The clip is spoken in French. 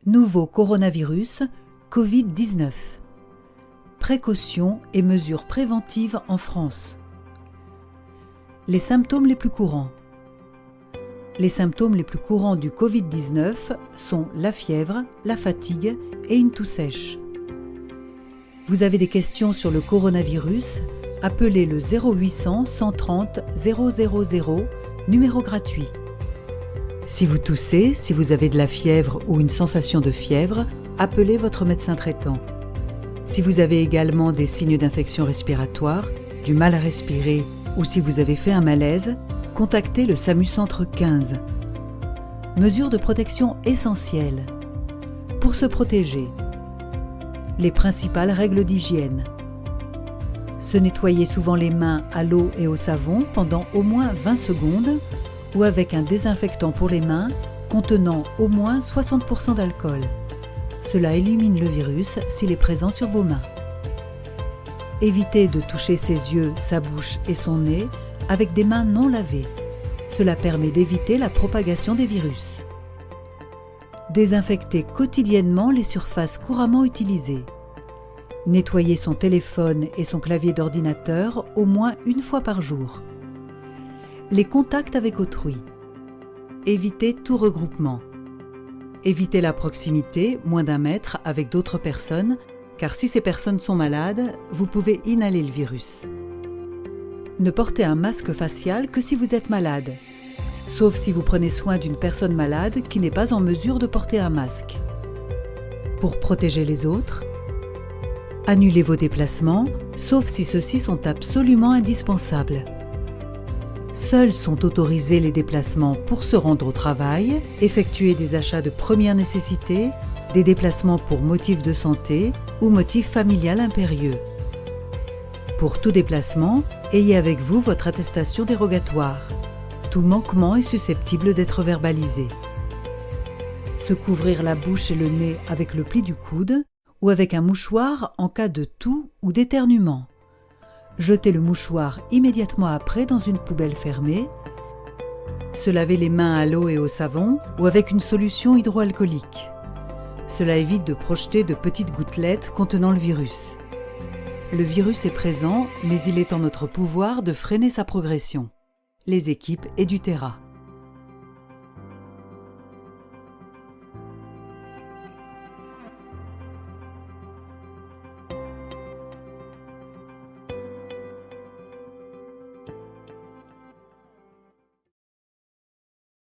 Nouveau coronavirus, Covid-19. Précautions et mesures préventives en France. Les symptômes les plus courants. Les symptômes les plus courants du Covid-19 sont la fièvre, la fatigue et une toux sèche. Vous avez des questions sur le coronavirus? Appelez le 0800 130 000, numéro gratuit. Si vous toussez, si vous avez de la fièvre ou une sensation de fièvre, appelez votre médecin traitant. Si vous avez également des signes d'infection respiratoire, du mal à respirer ou si vous avez fait un malaise, contactez le SAMU Centre 15. Mesures de protection essentielles. Pour se protéger, les principales règles d'hygiène. Se nettoyer souvent les mains à l'eau et au savon pendant au moins 20 secondes ou avec un désinfectant pour les mains contenant au moins 60% d'alcool. Cela élimine le virus s'il est présent sur vos mains. Évitez de toucher ses yeux, sa bouche et son nez avec des mains non lavées. Cela permet d'éviter la propagation des virus. Désinfectez quotidiennement les surfaces couramment utilisées. Nettoyez son téléphone et son clavier d'ordinateur au moins une fois par jour. Les contacts avec autrui. Évitez tout regroupement. Évitez la proximité, moins d'1 mètre, avec d'autres personnes, car si ces personnes sont malades, vous pouvez inhaler le virus. Ne portez un masque facial que si vous êtes malade, sauf si vous prenez soin d'une personne malade qui n'est pas en mesure de porter un masque. Pour protéger les autres, annulez vos déplacements, sauf si ceux-ci sont absolument indispensables. Seuls sont autorisés les déplacements pour se rendre au travail, effectuer des achats de première nécessité, des déplacements pour motif de santé ou motif familial impérieux. Pour tout déplacement, ayez avec vous votre attestation dérogatoire. Tout manquement est susceptible d'être verbalisé. Se couvrir la bouche et le nez avec le pli du coude ou avec un mouchoir en cas de toux ou d'éternuement. Jetez le mouchoir immédiatement après dans une poubelle fermée. Se laver les mains à l'eau et au savon ou avec une solution hydroalcoolique. Cela évite de projeter de petites gouttelettes contenant le virus. Le virus est présent, mais il est en notre pouvoir de freiner sa progression. Les équipes Edutera.